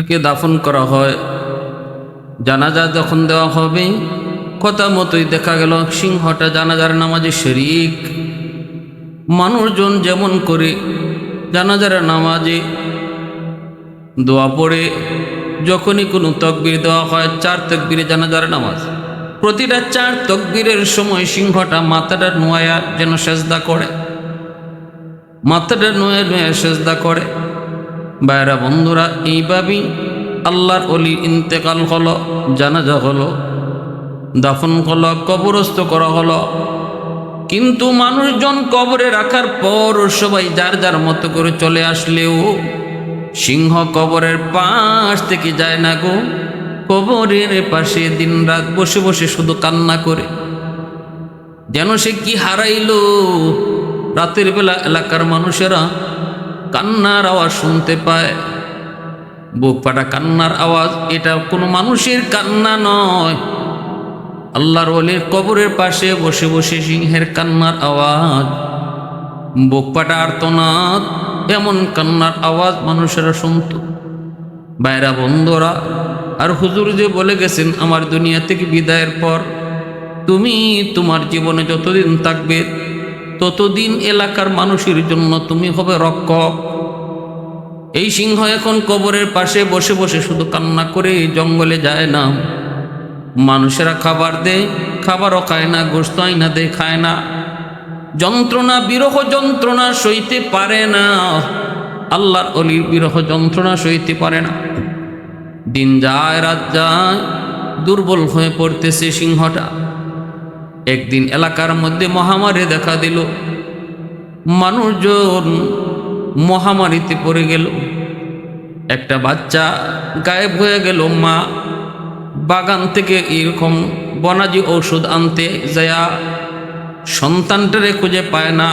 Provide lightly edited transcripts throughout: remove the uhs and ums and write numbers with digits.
কে দাফন করা হয়। জানাজা যখন দেওয়া হবে কথা মতোই দেখা গেল সিংহটা জানাজার নামাজে শরীক। মানুষজন যেমন করে জানাজার নামাজে দোয়া পড়ে যখনই কোনো তকবীর দেওয়া হয়, 4 তকবীরে জানাজার নামাজ, প্রতিটা 4 তকবীরের সময় সিংহটা মাথাটা নোয়া যেন সেজদা করে, মাথাটা নোয়া সেজদা করে। বাইরা বন্ধুরা, এইভাবেই আল্লাহর ওলি ইন্তেকাল হলো, জানাজা হলো, দাফন হলো, কবরস্থ করা হলো। কিন্তু মানুষজন কবরে রাখার পর সবাই যার যার মতো করে চলে আসলেও সিংহ কবরের পাশ থেকে যায় না গো। কবরের পাশে দিনরাত বসে বসে শুধু কান্না করে, যেন সে কি হারাইলো। রাতের বেলা এলাকার মানুষেরা কান্নার আওয়াজ শুনতে পায়, বুক ফাটা কান্নার আওয়াজ। এটা কোনো মানুষের কান্না নয়, আল্লাহর ওলির কবরের পাশে বসে বসে সিংহের কান্নার আওয়াজ, বুক ফাটা আর্তনাদ, এমন কান্নার আওয়াজ মানুষেরা শুনত। বাইরা বন্ধুরা, আর হুজুর যে বলে গেছেন আমার দুনিয়া থেকে বিদায়ের পর তুমি তোমার জীবনে যতদিন থাকবে ততদিন এলাকার মানুষের জন্য তুমি হবে রক্ষক। এই সিংহ এখন কবরের পাশে বসে বসে শুধু কান্না করে, জঙ্গলে যায় না, মানুষেরা খাবার দেয়, খাবারও খায় না, গোশত আইনা দেয়, খায় না, যন্ত্রণা বিরহ যন্ত্রণা সইতে পারে না। আল্লাহর ওলির বিরহ যন্ত্রণা সইতে পারে না। দিন যায় রাত যায়, দুর্বল হয়ে পড়তেছে সিংহটা। একদিন এলাকার মধ্যে মহামারী দেখা দিল, মানুষজন মহামারীতে পড়ে গেল। একটা বাচ্চা গায়েব হয়ে গেল। মা বাগান থেকে এরকম বনাজি ঔষধ আনতে যায় সন্তানটারে খুঁজে পায় না।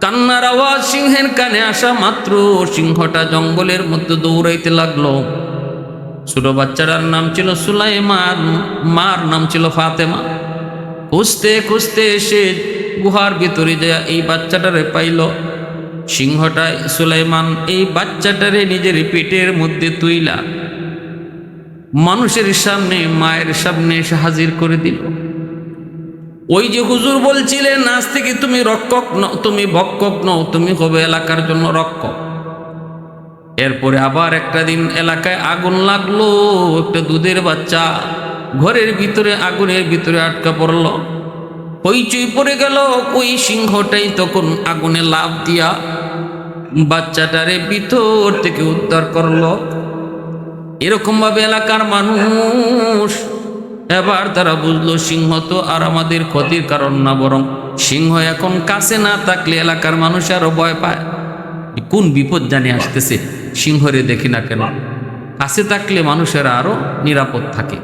কান্নার আওয়াজ সিংহের কানে আসা মাত্র সিংহটা জঙ্গলের মধ্যে দৌড়াইতে লাগলো। ছোট বাচ্চাটার নাম ছিল সুলাইমান, মার নাম ছিল ফাতেমা। খুঁজতে খুঁজতে এসে গুহার ভিতরে যায় এই বাচ্চাটারে পাইল। সিংহটা সুলাইমান এই বাচ্চাটারে নিজের পেটের মধ্যে তুইলা মানুষের সামনে, মায়ের সামনে এসে হাজির করে দিল। ওই যে হুজুর বলছিলেন আজ থেকে তুমি রক্ষক নও, তুমি ভক্ষক নও, তুমি হবে এলাকার জন্য রক্ষক। এরপরে আবার একটা দিন এলাকায় আগুন লাগলো। একটা দুধের বাচ্চা ঘরের ভিতরে আগুনের ভিতরে আটকা পড়ল, হইচই পড়ে গেল। ওই সিংহটাই তখন আগুনে লাফ দিয়া বাচ্চাটারে ভিতর থেকে উদ্ধার করলো। এরকম ভাবে এলাকার মানুষ এবার তারা বুঝলো সিংহ তো আর আমাদের ক্ষতির কারণ না, বরং সিংহ এখন কাছে না থাকলে এলাকার মানুষ আরো ভয় পায়। কোন বিপদ জানি আসতেছে, সিংহরে দেখি না কেন, কাছে থাকলে মানুষেরা আরো নিরাপদ থাকে।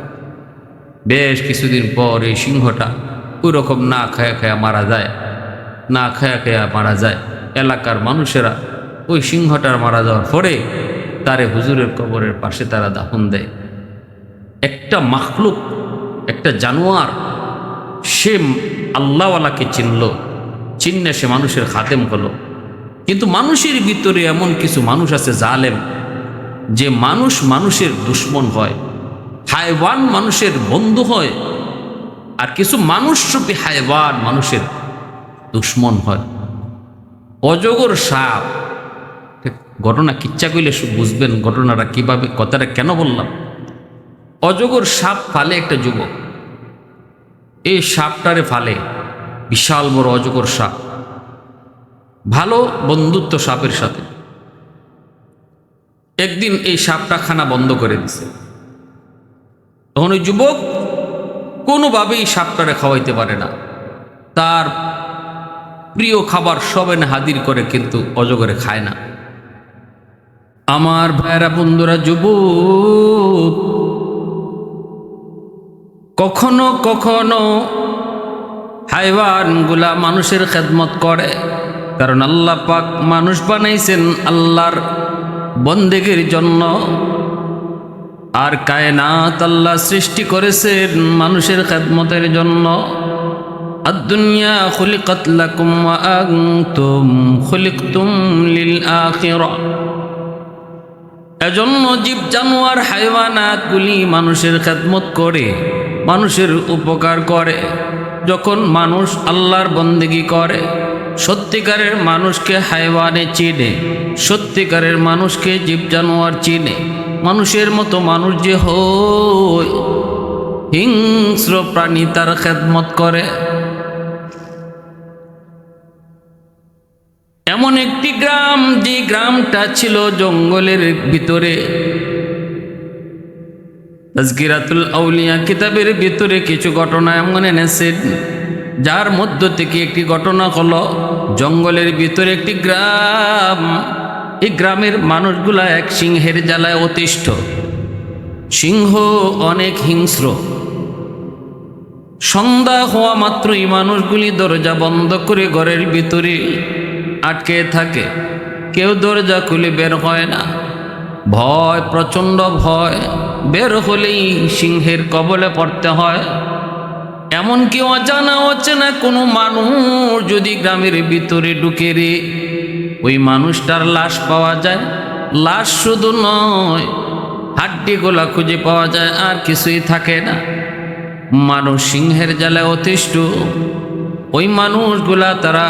বেশ কিছুদিন পর এই সিংহটা ওই রকম না খায়া খায়া মারা যায়, না খায়া খায়া মারা যায়। এলাকার মানুষেরা ওই সিংহটার মারা যাওয়ার পরে তারে হুজুরের কবরের পাশে তারা দাফন দেয়। একটা মাখলুক, একটা জানোয়ার, সে আল্লাহওয়ালাকে চিনলে সে মানুষের খাদেম হলো। কিন্তু মানুষের ভিতরে এমন কিছু মানুষ আছে জালেম, যে মানুষ মানুষের দুশ্মন হয়, হায়ওয়ান মানুষের বন্ধু হয়, আর কিছু মানুষরূপী হায়ওয়ান মানুষের দুশ্মন হয়। অজগর সাপ, ঘটনা কিচ্ছা কইলে বুঝবেন ঘটনাটা কিভাবে, কথাটা কেন বললাম। অজগর সাপ ফালে একটা যুবক, এই সাপটারে ফালে, বিশাল বড় অজগর সাপ, ভালো বন্ধুত্ব সাপের সাথে। একদিন এই সাপটা খানা বন্ধ করে দিছে। তখন ওই যুবক কোনোভাবেই সাপটারে খাওয়াইতে পারে না, তার প্রিয় খাবার সব এনে হাজির করে, কিন্তু অজগরে খায় না। আমার ভাইয়েরা বন্ধুরা, যুবক কখনো কখনো হায়ওয়ানগুলা মানুষের খেদমত করে, কারণ আল্লাহ পাক মানুষ বানাইছেন আল্লাহর বন্দেগীর জন্য, আর কায়নাত আল্লাহ সৃষ্টি করেছেন মানুষের খেদমতের জন্য। আদ-দুনিয়া খুলিকাত লাকুম ওয়া আনতুম খুলিকতুম লিল আখিরা। এজন্য জীব জানোয়ার হাইওয়ানাতগুলি মানুষের খেদমত করে, মানুষের উপকার করে। যখন মানুষ আল্লাহর বন্দেগী করে, সত্যিকারের মানুষকে হাইওয়ানে চিনে, সত্যিকারের মানুষকে জীব জানোয়ার চিনে। মানুষের মতো মানুষ যে হয়, হিংস্র প্রাণী তার খেদমত করে। এমন একটি গ্রাম, যে গ্রামটা ছিল জঙ্গলের ভিতরে। তাজকিরাতুল আউলিয়া কিতাবের ভিতরে কিছু ঘটনা এমন এনেছেন, যার মধ্য থেকে একটি ঘটনা হলো জঙ্গলের ভিতরে একটি গ্রাম। এই গ্রামের মানুষগুলা এক সিংহের জ্বালায় অতিষ্ঠ। সিংহ অনেক হিংস্র। সন্ধ্যা হওয়া মাত্রই মানুষগুলি দরজা বন্ধ করে ঘরের ভিতরে আটকে থাকে। কেউ দরজা খুলে বের হয় না। ভয়, প্রচণ্ড ভয়। বের হলেই সিংহের কবলে পড়তে হয়। এমনকি অচেনা কোনো মানুষ যদি গ্রামের ভিতরে ঢুকে রে, ওই মানুষটার লাশ পাওয়া যায়। লাশ শুধু নয়, হাড্ডিগুলা খুঁজে পাওয়া যায়, আর কিছুই থাকে না। মানুষ সিংহের জ্বালায় অতিষ্ঠ। ওই মানুষগুলা তারা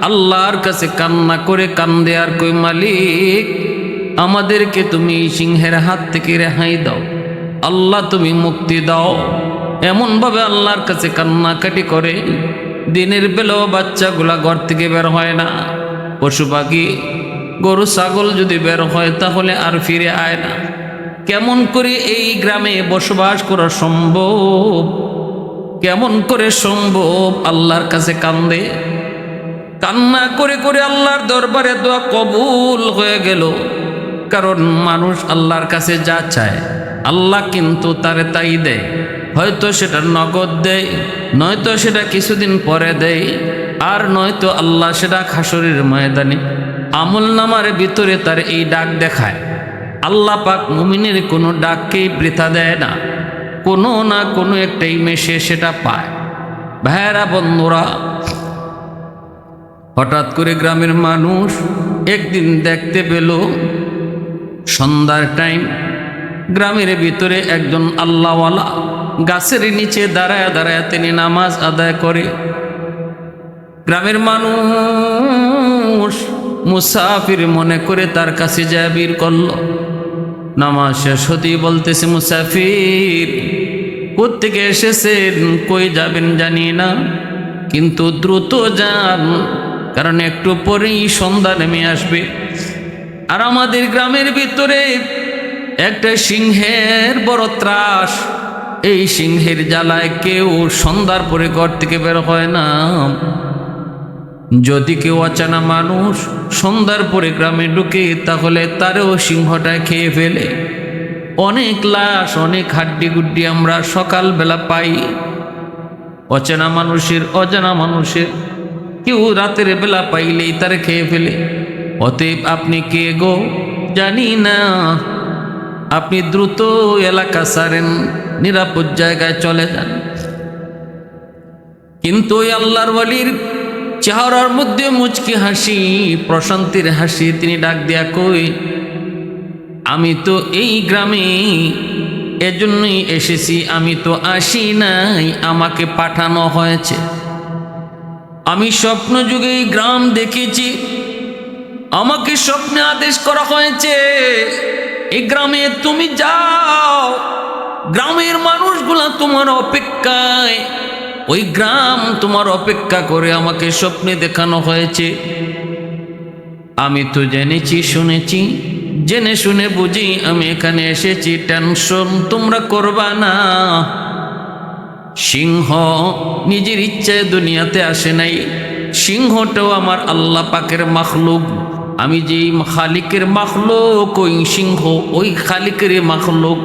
আল্লাহর কাছে কান্না করে কান্দে আর কই, মালিক আমাদেরকে তুমি সিংহের হাত থেকে রেহাই দাও, আল্লাহ তুমি মুক্তি দাও। এমনভাবে আল্লাহর কাছে কান্নাকাটি করে। দিনের বেলাও বাচ্চাগুলা ঘর থেকে বের হয় না। পশু পাখি, গরু ছাগল যদি বের হয় তাহলে আর ফিরে আয় না। কেমন করে এই গ্রামে বসবাস করা সম্ভব? কেমন করে সম্ভব? আল্লাহর কাছে কান্দে। কান্না করে করে আল্লাহর দরবারে দোয়া কবুল হয়ে গেল। কারণ মানুষ আল্লাহর কাছে যা চায় আল্লাহ কিন্তু তারে তাই দেয়। হয়তো সেটা নগদ দেয়, নয়তো সেটা কিছুদিন পরে দেয়, আর নয়তো আল্লাহ সেটা হাসরের ময়দানে আমল নামার ভিতরে তার এই ডাক দেখায়। আল্লাহ পাক মুমিনের কোনো ডাককেই বৃথা দেয় না, কোনো না কোনো একটাই মেশে সেটা পায়। ভাইয়েরা, বন্ধুরা, হঠাৎ করে গ্রামের মানুষ একদিন দেখতে পেল সন্ধ্যার টাইম গ্রামের ভিতরে একজন আল্লাহওয়ালা গাছের নিচে দাঁড়ায় দাঁড়ায় তিনি নামাজ আদায় করে। গ্রামের মানুষ মুসাফির মনে করে তার কাছে যায় বীর করল। নামাজ শেষ হতেই বলতেছে, মুসাফির কোত্থেকে এসেছেন, কই যাবেন জানি না, কিন্তু দ্রুত যান, কারণ একটু পরেই সন্ধ্যা নেমে আসবে। আর আমাদের গ্রামের ভিতরে একটা সিংহের বড় ত্রাস। এই সিংহের জ্বালায় কেউ সন্ধ্যার পরে ঘর থেকে বের হয় না। যদি কেউ অচেনা মানুষ সন্ধ্যার পরে গ্রামে ঢুকে, তাহলে তারও সিংহটা খেয়ে ফেলে। অনেক লাশ, অনেক হাড্ডি গুড্ডি আমরা সকালবেলা পাই। অচেনা মানুষের কেউ রাতের বেলা পাইলেই তারে খেয়ে ফেলে। অতএব আপনি কে গো জানি না, আপনি দ্রুত এলাকা ছাড়েন, নিরাপদ জায়গায় চলে যান। কিন্তু ওই আল্লাহর ওয়ালির চেহারার মধ্যে মুচকি হাসি, প্রশান্তির হাসি। তিনি ডাক দিয়া কই, আমি তো এই গ্রামে এজন্যই এসেছি, আমি তো আসি নাই, আমাকে পাঠানো হয়েছে। আমি স্বপ্ন যুগে এই গ্রাম দেখেছি, আমাকে স্বপ্নে আদেশ করা হয়েছে এই গ্রামে তুমি যাও। গ্রামের মানুষগুলা তোমার অপেক্ষায়, ওই গ্রাম তোমার অপেক্ষা করে আমাকে স্বপ্নে দেখানো হয়েছে। আমি তো জেনেছি, শুনেছি, জেনে শুনে বুঝি আমি এখানে এসেছি। টেনশন তোমরা করবা না। সিংহ নিজের ইচ্ছায় দুনিয়াতে আসে নাই। সিংহটাও আমার আল্লাহ পাকের মাখলুক। আমি যেই খালিকের মাখলুক, ওই সিংহ ওই খালিকের মাখলুক।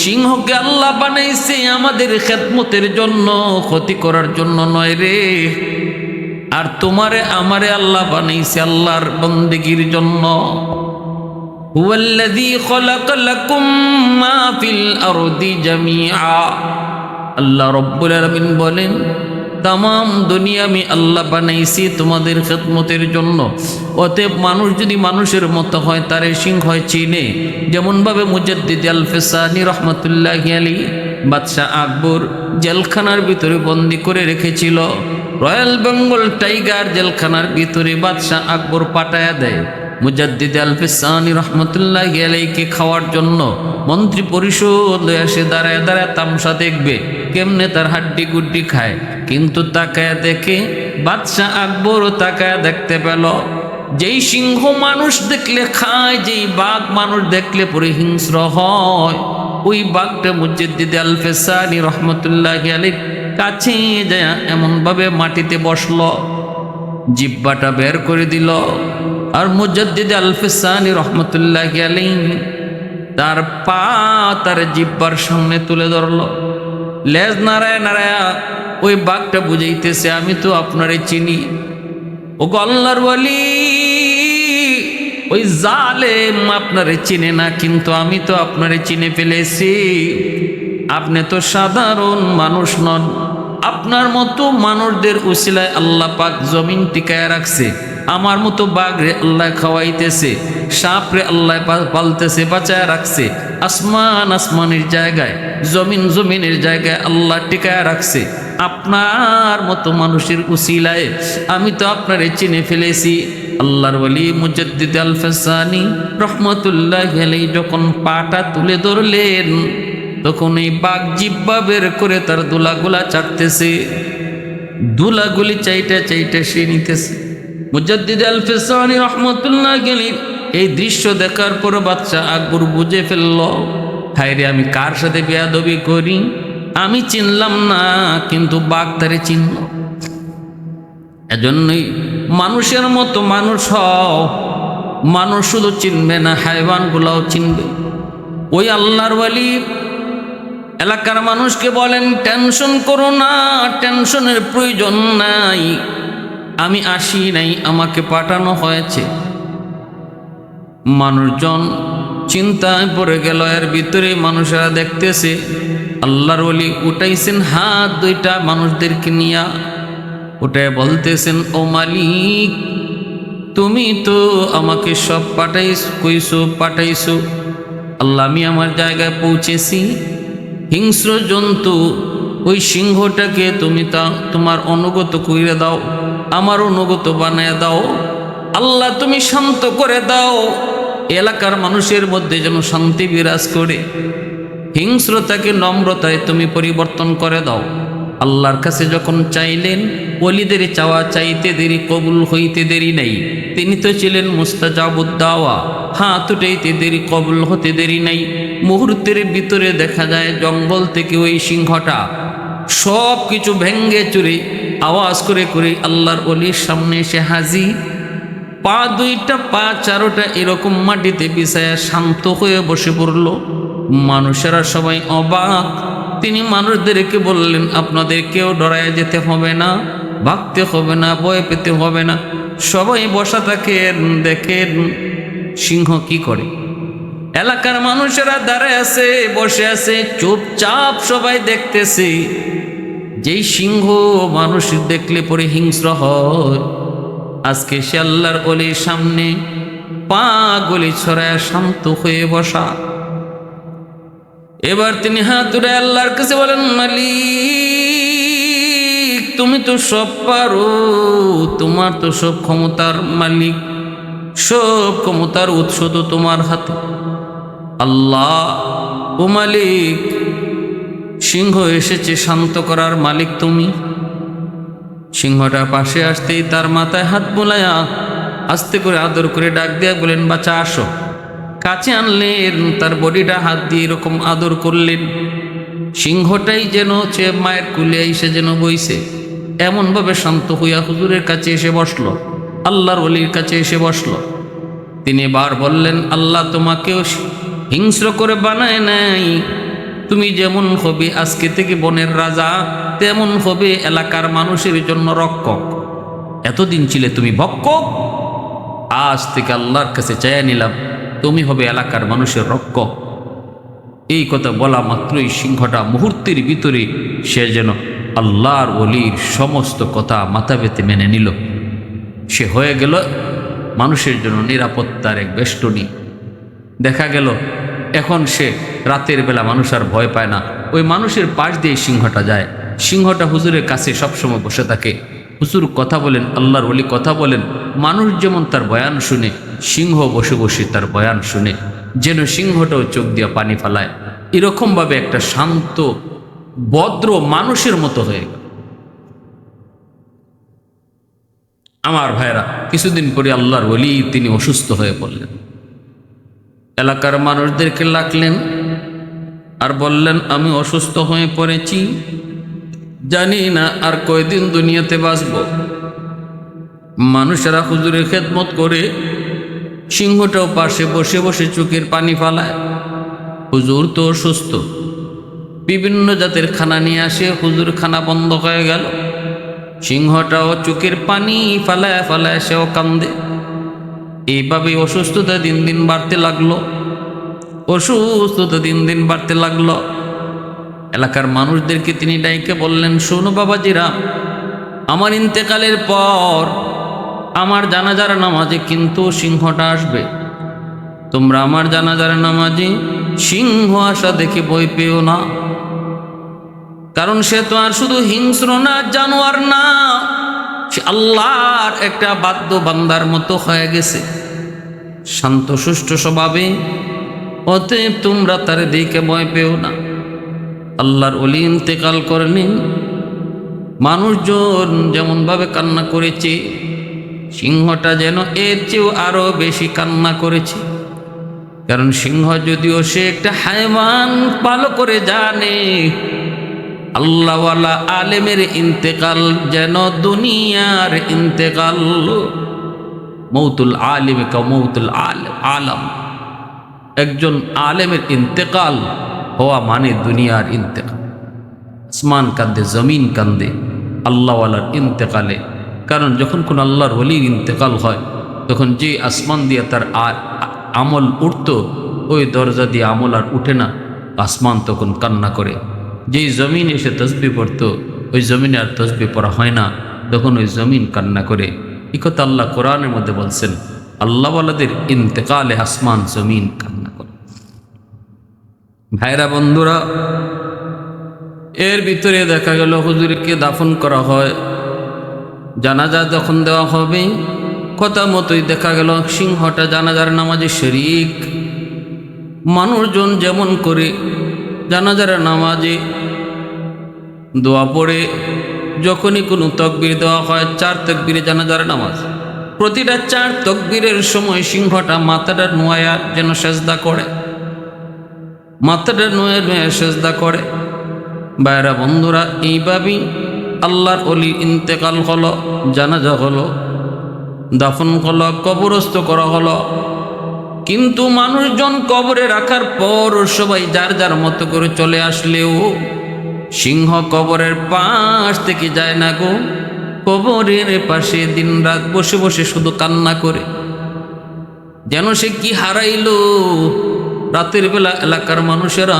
সিংহকে আল্লাহ বানাইছে আমাদের খেদমতের জন্য, ক্ষতি করার জন্য নয় রে। আর তোমারে আমারে আল্লাহ বানাইছে আল্লাহর বন্দেগীর জন্য। হুয়াল্লাযী খালাকা লাকুম মা ফিল আরদি জামিআ। আল্লাহ রাব্বুল আলামিন বলেন, তামাম দুনিয়া আমি আল্লাহ বানাইছি তোমাদের খেদমতের জন্য। অতএব মানুষ যদি মানুষের মতো হয় তারে সিংহ চিনে। যেমনভাবে মুজাদ্দিদ আল ফেসানি রহমতুল্লাহি আলাইহি বাদশাহ আকবর জেলখানার ভিতরে বন্দি করে রেখেছিল। রয়্যাল বেঙ্গল টাইগার জেলখানার ভিতরে বাদশাহ আকবর পাঠায়া দেয় মুজাদ্দিদ আল ফেসানি রহমতুল্লাহি আলাইহিকে খাওয়ার জন্য। মন্ত্রী পরিষদ এসে দাঁড়ায় দাঁড়ায় তামসা দেখবে কেমনে তার হাড্ডি গুড্ডি খায়। কিন্তু তাকায়া দেখে বাদশাহ আকবরও তাকায়া দেখতে পেল যেই সিংহ মানুষ দেখলে খায়, যেই বাঘ মানুষ দেখলে পরে হিংস্র হয়, ওই বাঘটা মুজাদ্দিদ আল ফেসানি রহমতুল্লাহি আলাইহির কাছে যায় এমনভাবে মাটিতে বসলো, জিব্বাটা বের করে দিল। আর মুজাদ্দিদ আল ফেসানি রহমতুল্লাহি আলাইহি তার পা তার জিব্বার সামনে তুলে ধরল। লেজ নাড়ায় নাড়ায়া ওই বাঘটা বুঝাইতেছে আমি তো আপনারে চিনি। ও আল্লাহর ওয়ালি, ওই জালেম আপনারে চিনে না, কিন্তু আমি তো আপনারে চিনে ফেলেছি। আপনি তো সাধারণ মানুষ নন, আপনার মতো মানুষদের উসিলায় আল্লাহ পাক জমিন টিকায় রাখছে। আমার মতো বাঘ রে আল্লাহ খাওয়াইতেছে, সাপ রে আল্লাহ পালতেছে, বাঁচায় রাখছে। আসমান আসমানের জায়গায়, জমিন জমিনের জায়গায় আল্লাহ টিকায় রাখছে। আপনার মতো মানুষের উসিলায় আমি তো আপনারে চিনে ফেলেছি। আল্লাহর ওয়ালি মুজাদ্দিদ আল ফেসানি রহমতুল্লাহি আলাইহি যখন পাটা তুলে ধরলেন, তখন এই বাঘ জিব্বা বের করে তার দুলাগুলা চাটতেছে, দুলাগুলি চাইটা চাইটা সে নিতেছে। মুজাদ্দিদ আল ফেসানি রহমতুল্লাহি আলাইহি এই দৃশ্য দেখার পর বাদশা আকবর বুঝে ফেলল, হায়রে আমি কার সাথে বেয়াদবি করি, আমি চিনলাম না কিন্তু বাঘ তারে চিনল। এজন্যই মানুষের মতো মানুষ হও। মানুষ শুধু চিনবে না, হাইওয়ানগুলাও চিনবে। ওই আল্লাহর ওয়ালি এলাকার মানুষকে বলেন টেনশন করো না, টেনশনের প্রয়োজন নাই, আমি আসি নাই, আমাকে পাঠানো হয়েছে। মানুষজন চিন্তায় পড়ে গেল। এর ভিতরে মানুষেরা দেখতেছে আল্লাহর ওয়ালি উঠাইছেন হাত দুইটা মানুষদেরকে নিয়া, ওটাই বলতেছেন ও মালিক, তুমি তো আমাকে সব পাঠাইছো। আল্লাহ আমি আমার জায়গায় পৌঁছেছি। হিংস্র জন্তু ওই সিংহটাকে তুমি তোমার অনুগত কইরে দাও, আমার অনুগত বানায় দাও। আল্লাহ তুমি শান্ত করে দাও, এলাকার মানুষের মধ্যে যেন শান্তি বিরাজ করে। হিংস্রতাকে নম্রতায় তুমি পরিবর্তন করে দাও। আল্লাহর কাছে যখন চাইলেন, ওলিদের চাওয়া চাইতে দেরি, কবুল হইতে দেরি নাই। তিনি তো ছিলেন মুস্তাজাবুদ দাওয়া, হাত উঠাইতে দেরি, কবুল হতে দেরি নাই। মুহূর্তের ভিতরে দেখা যায় জঙ্গল থেকে ওই সিংহটা সব কিছু ভেঙ্গে চুরে আওয়াজ করে করে আল্লাহর ওলির সামনে এসে হাজির। পা দুইটা পা চারোটা এরকম মাটিতে বিছায়া শান্ত হয়ে বসে পড়ল। মানুষেরা সবাই অবাক। তিনি মানুষদেরকে বললেন আপনাদের কেউ ডরায় যেতে হবে না, ভাগতে হবে না, ভয় পেতে হবে না, সবাই বসা থাকেন, দেখেন সিংহ কি করে। এলাকার মানুষেরা দাঁড়ায় আছে, বসে আছে, চুপচাপ সবাই দেখতেছে। যেই সিংহ মানুষ দেখলে পরে হিংস্র হয়, আজকে সে আল্লাহর ওলির সামনে পা গলি ছড়ায় শান্ত হয়ে বসা। এবার তিনি হাত উঠে আল্লাহর কাছে বলেন মালিক, তুমি তো সব পারো, তোমার তো সব ক্ষমতার মালিক, সব ক্ষমতার উৎস তো তোমার হাতে। আল্লাহ ও মালিক, সিংহ এসেছে শান্ত করার মালিক তুমি। সিংহটা পাশে আসতেই তার মাথায় হাত বোলায়া আস্তে করে আদর করে ডাক দিয়া বলেন বাচ্চা আসো। কাছে আনলেন, তার বডিটা হাত দিয়ে এরকম আদর করলেন। সিংহটাই যেন মায়ের কুলে এসে যেন বইছে, এমনভাবে শান্ত হইয়া হুজুরের কাছে এসে বসলো, আল্লাহর ওলির কাছে এসে বসলো। তিনি বার বললেন আল্লাহ তোমাকেও হিংস্র করে বানায় নাই, তুমি যেমন হবে আজকে থেকে বনের রাজা, তেমন হবে এলাকার মানুষের জন্য রক্ষক। এতদিন ছিলে তুমি ভক্ষক, আজ থেকে আল্লাহর কাছে চাইয়া নিলাম তুমি হবে এলাকার মানুষের রক্ষক। এই কথা বলা মাত্রই সিংহটা মুহূর্তের ভিতরে সে যেন আল্লাহর ওলির সমস্ত কথা মাথা পেতে মেনে নিল। সে হয়ে গেল মানুষের জন্য নিরাপত্তার এক বেষ্টনী। দেখা গেল এখন সে রাতের বেলা মানুষ আর ভয় পায় না। ওই মানুষের পাশ দিয়ে সিংহটা যায়, সিংহটা হুজুরের কাছে সবসময় বসে থাকে। হুজুর কথা বলেন, আল্লাহর ওলি কথা বলেন। মানুষ যেমন তার বয়ান শুনে, সিংহ বসে বসে তার বয়ান শুনে, যেন সিংহটাও চোখ দিয়ে পানি ফালায়। এরকমভাবে একটা শান্ত ভদ্র মানুষের মতো হয়ে গেল। আমার ভাইরা, কিছুদিন পরে আল্লাহর ওলি তিনি অসুস্থ হয়ে পড়লেন। এলাকার মানুষদেরকে ডাকলেন আর বললেন, আমি অসুস্থ হয়ে পড়েছি, জানি না আর কয়দিন দুনিয়াতে বাঁচব। মানুষেরা হুজুরের খেদমত করে, সিংহটাও পাশে বসে বসে চোখের পানি ফালায়। হুজুর তো অসুস্থ, বিভিন্ন জাতের খানা নিয়ে আসে, হুজুর খানা বন্ধ হয়ে গেল। সিংহটাও চোখের পানি ফালায় ফালায় সেও কান্দে। এইভাবে অসুস্থতা দিন দিন বাড়তে লাগলো, অসুস্থতা দিন দিন বাড়তে লাগলো। এলাকার মানুষদেরকে তিনি ডাইকে বললেন, শোনো বাবাজিরা, আমার ইন্তেকালের পর আমার জানাজার নামাজে কিন্তু সিংহটা আসবে। তোমরা আমার জানাজার নামাজে সিংহ আসা দেখে ভয় পেও না, কারণ সে তো আর শুধু হিংস্র না, জানোয়ার না, সে আল্লাহর একটা বাদ্য বান্দার মতো হয়ে গেছে, শান্ত সুষ্ঠু স্বভাবে। অতএব তোমরা তারে দেখে ভয় পেও না। আল্লাহর ওলি ইন্তেকাল করলেন। মানুষজন যেমনভাবে কান্না করেছে, সিংহটা যেন এর চেয়েও আরো বেশি কান্না করেছে। কারণ সিংহ যদিও সে একটা হায়ওয়ান, ভালো করে জানে আল্লাহওয়ালা আলেমের ইন্তেকাল যেন দুনিয়ার ইন্তেকাল। মৌতুল আলিম কা মৌতুল আলম, একজন আলেমের ইন্তেকাল হওয়া মানে দুনিয়ার ইন্তেকাল। আসমান কান্দে, জমিন কান্দে আল্লাহওয়ালার ইন্তেকালে। কারণ যখন কোন আল্লাহর ওলির ইন্তেকাল হয়, তখন যে আসমান দিয়ে তার আমল উঠত, ওই দরজা দিয়ে আমল আর উঠে না, আসমান তখন কান্না করে। যেই জমিন এসে তসবি পড়ত, ওই জমিনে আর তসবি পড়া হয় না, তখন ওই জমিন কান্না করে। এই কথা আল্লাহ কোরআনের মধ্যে বলছেন, আল্লাহওয়ালাদের ইন্তেকালে আসমান জমিন কান্না করে। ভাইরা বন্ধুরা, এর ভিতরে দেখা গেল হুজুরকে দাফন করা হয়। জানাজা যখন দেওয়া হবে, কথা মতোই দেখা গেল সিংহটা জানাজার নামাজে শরীক। মানুষজন যেমন করে জানাজার নামাজে দোয়া পড়ে, যখনই কোনো তকবীর দেওয়া হয়, 4 তকবীরে জানাজার নামাজ, প্রতিটা 4 তকবীরের সময় সিংহটা মাথাটা নোয়া যেন সেজদা করে, মাথাটা নোয়া নোয়া সেজদা করে। ভাইরা বন্ধুরা, এইভাবেই আল্লাহর ওলি ইন্তেকাল হলো, জানাজা হলো, দাফন হলো, কবরস্থ করা হলো। কিন্তু মানুষজন কবরে রাখার পর সবাই যার যার মতো করে চলে আসলেও সিংহ কবরের পাশ থেকে যায় না গো। কবরের পাশে দিন রাত বসে বসে শুধু কান্না করে, যেন সে কি হারাইলো। রাতের বেলা এলাকার মানুষেরা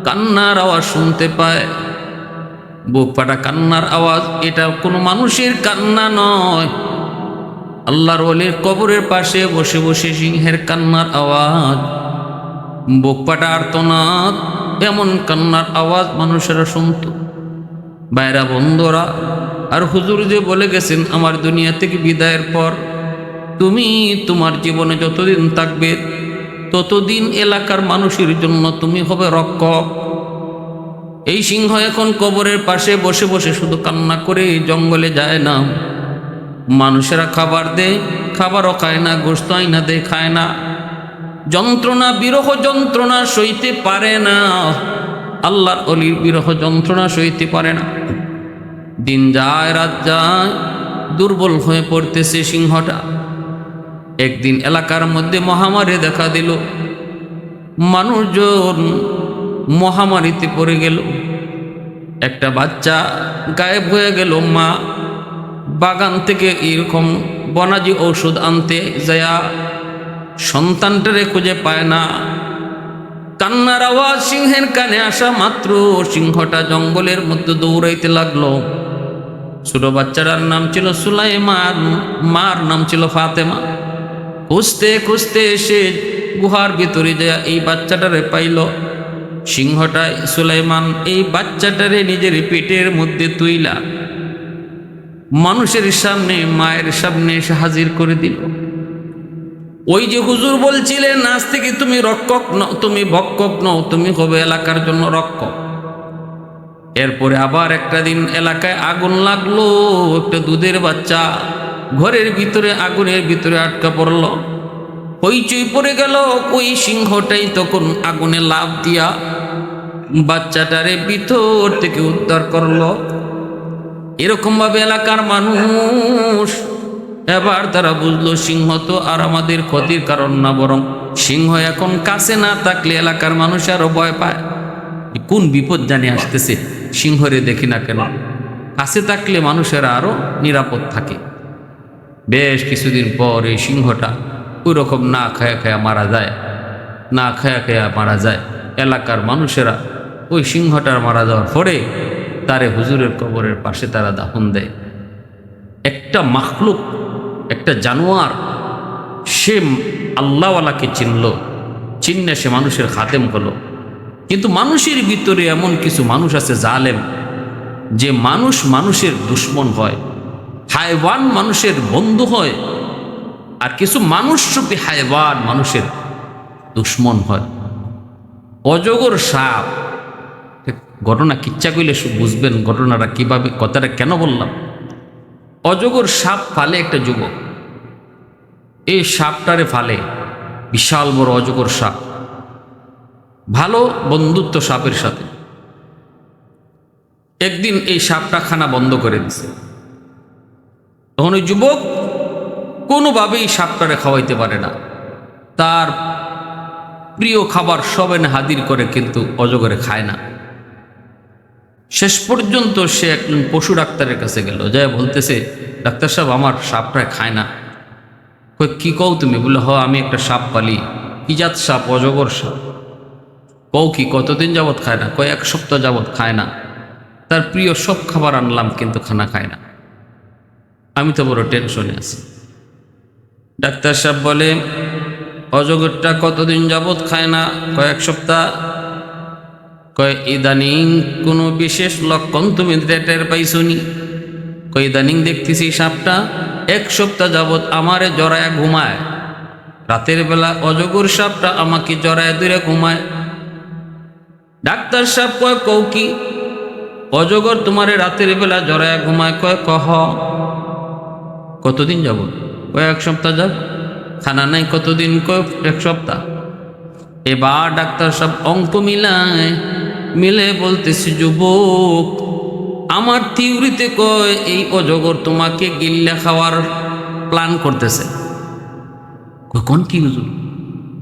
কান্নার আওয়াজ শুনতে পায়, বুক ফাটা কান্নার আওয়াজ। এটা কোনো মানুষের কান্না নয়, আল্লাহর ওলির কবরের পাশে বসে বসে সিংহের কান্নার আওয়াজ, বুক ফাটা আর্তনাদ, এমন কান্নার আওয়াজ মানুষেরা শুনত। ভাইরা বন্ধুরা, আর হুজুর যে বলে গেছেন, আমার দুনিয়া থেকে বিদায়ের পর তুমি তোমার জীবনে যতদিন থাকবে, ততদিন এলাকার মানুষের জন্য তুমি হবে রক্ষক। এই সিংহ এখন কবরের পাশে বসে বসে শুধু কান্না করে, জঙ্গলে যায় না। মানুষেরা খাবার দেয়, খাবারও খায় না, গোশত আইনা দেয়, খায় না। যন্ত্রণা, বিরহ যন্ত্রণা সইতে পারে না। আল্লাহর ওলির বিরহ যন্ত্রণা সইতে পারে না। দিন যায়, রাত যায়, দুর্বল হয়ে পড়তেছে সিংহটা। একদিন এলাকার মধ্যে মহামারী দেখা দিল, মানুষজন মহামারীতে পড়ে গেল। একটা বাচ্চা গায়েব হয়ে গেল। মা বাগান থেকে এরকম বনাজি ঔষধ আনতে যায়, সন্তানটারে খুঁজে পায় না। কান্নার আওয়াজ সিংহের কানে আসা মাত্র সিংহটা জঙ্গলের মধ্যে দৌড়াইতে লাগলো। ছোট বাচ্চাটার নাম ছিল সুলাইমান, মার নাম ছিল ফাতেমা। খুঁজতে খুঁজতে এসে গুহার ভিতরে যায় এই বাচ্চাটারে পাইল। সিংহটা সুলাইমান এই বাচ্চাটারে নিজের পেটের মধ্যে তুইলা মানুষের সামনে, মায়ের সামনে এসে হাজির করে দিল। ওই যে হুজুর বলছিলেন আজ থেকে তুমি রক্ষক নও, তুমি ভক্ষক নও, তুমি হবে এলাকার জন্য রক্ষক। এরপরে আবার একটা দিন এলাকায় আগুন লাগলো। একটা দুধের বাচ্চা ঘরের ভিতরে আগুনের ভিতরে আটকা পড়ল। হইচই পড়ে গেল। ওই সিংহটাই তখন আগুনে লাফ দিয়া বাচ্চাটারে ভিতর থেকে উদ্ধার করলো। এরকম ভাবে এলাকার মানুষ এবার তারা বুঝলো সিংহ তো আর আমাদের ক্ষতির কারণ না, বরং সিংহ এখন কাছে না থাকলে এলাকার মানুষ আরো ভয় পায়। কোন বিপদ জানি আসতেছে, সিংহরে দেখি না কেন, কাছে থাকলে মানুষেরা আরো নিরাপদ থাকে। বেশ কিছুদিন পর এই সিংহটা ওই রকম না খায়া খায়া মারা যায়, না খায়া খায়া মারা যায়। এলাকার মানুষেরা ওই সিংহটার মারা যাওয়ার পরে তারে হুজুরের কবরের পাশে তারা দাফন দেয়। একটা মাখলুক, একটা জানোয়ার, সে আল্লাহওয়ালাকে চিনলে সে মানুষের খাদেম হলো। কিন্তু মানুষের ভিতরে এমন কিছু মানুষ আছে জালেম, যে মানুষ মানুষের দুশ্মন হয়, হায়ওয়ান মানুষের বন্ধু হয়, আর কিছু মানুষরূপী হায়ওয়ান মানুষের দুশ্মন হয়। অজগর সাপ, ঘটনা কিচ্ছা কইলে বুঝবেন ঘটনাটা কিভাবে, কথাটা কেন বললাম। অজগর সাপ ফালে একটা যুবক, এই সাপটারে ফালে, বিশাল বড় অজগর সাপ, ভালো বন্ধুত্ব সাপের সাথে। একদিন এই সাপটা খানা বন্ধ করে দিছে। তখন ওই যুবক কোনোভাবেই সাপটারে খাওয়াইতে পারে না। তার প্রিয় খাবার সব এনে হাজির করে, কিন্তু অজগরে খায় না। শেষ পর্যন্ত সে একজন পশু ডাক্তারের কাছে গেল, যাই বলতেছে, ডাক্তার সাহেব আমার সাপটা খায় না। কই কি কও তুমি? বললো হ, আমি একটা সাপ পালি। কি জাত সাপ? অজগর সাপ। কও কি, কতদিন যাবৎ খায় না? কয় 1 সপ্তাহ যাবৎ খায় না। তার প্রিয় সব খাবার আনলাম, কিন্তু খানা খায় না। আমি তো বড় টেনশনে আছি। ডাক্তার সাহেব বলে, অজগরটা কতদিন যাবৎ খায় না? কয় 1 সপ্তাহ। কয় ইদানিং কোনো বিশেষ লক্ষণ তুমি টের পাইছনি? কয় ইদানিং দেখতেছি সাপটা 1 সপ্তাহ যাবৎ আমারে জড়ায়া ঘুমায়। রাতের বেলা অজগর সাপটা আমাকে জড়ায় ধরে ঘুমায়। ডাক্তার সাহেব কয় কও কি, অজগর তোমারে রাতের বেলা জড়ায়া ঘুমায়? কয় কহ। কতদিন যাবৎ? কয় 1 সপ্তাহ যাব। খানা নাই কতদিন? কয় 1 সপ্তাহ। এবার ডাক্তার সাহেব অঙ্ক মিলে বলতেছি, যুবক আমার থিওরিতে কয় এই অজগর তোমাকে গিল্লা খাওয়ার প্ল্যান করতেছে। কোন কি হুজুর?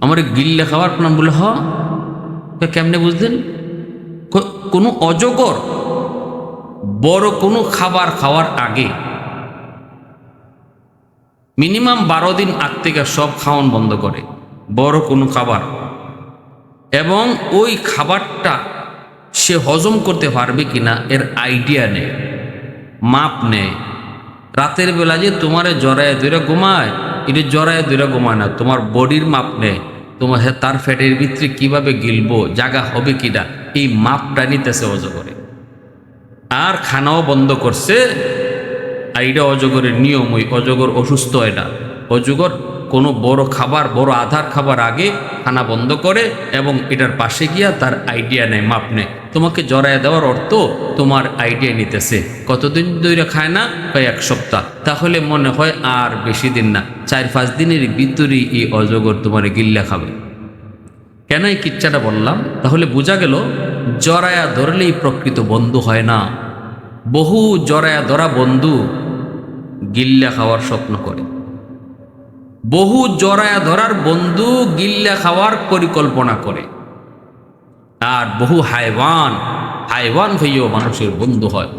আমার গিল্লা খাওয়ার প্ল্যান? বলে হ। কেমনে বুঝলেন? কোনো অজগর বড় কোনো খাবার খাওয়ার আগে মিনিমাম 12 দিন আগ থেকে সব খাওয়ান বন্ধ করে, বড় কোনো খাবার, এবং ওই খাবারটা সে হজম করতে পারবে কিনা এর আইডিয়া নেই, মাপ নেই। রাতের বেলা যে তোমারে জড়ায় ধরে ঘুমায়, এটা জড়ায় ধরে ঘুমায় না, তোমার বডির মাপ নেই, তোমার তার ফ্যাটের ভিতরে কিভাবে গিলবো, জায়গা হবে কিনা, এই মাপটা নিতেছে অজগরে। আর খানাও বন্ধ করছে। আর এটা অজগরের নিয়ম, ওই অজগর অসুস্থ হয় না। অজগর কোনো বড় খাবার, বড় আধার খাবার আগে খানা বন্ধ করে, এবং এটার পাশে গিয়া তার আইডিয়া নেয়, মাপ নেয়। তোমাকে জড়ায় দেওয়ার অর্থ তোমার আইডিয়া নিতেছে। কতদিন ধরে খায় না? প্রায় 1 সপ্তাহ। তাহলে মনে হয় আর বেশি দিন না, 4-5 দিনের ভিতরেই এই অজগর তোমার গিল্লা খাবে। কেন এই কিচ্ছাটা বললাম? তাহলে বোঝা গেল জড়ায়া ধরলেই প্রকৃত বন্ধু হয় না। বহু জড়ায়া ধরা বন্ধু গিল্লা খাওয়ার স্বপ্ন করে, বহু জড়ায়া ধরার বন্ধু গিল্লা খাওয়ার পরিকল্পনা করে, আর বহু হায়ওয়ান হইয়াও মানুষের বন্ধু হয়।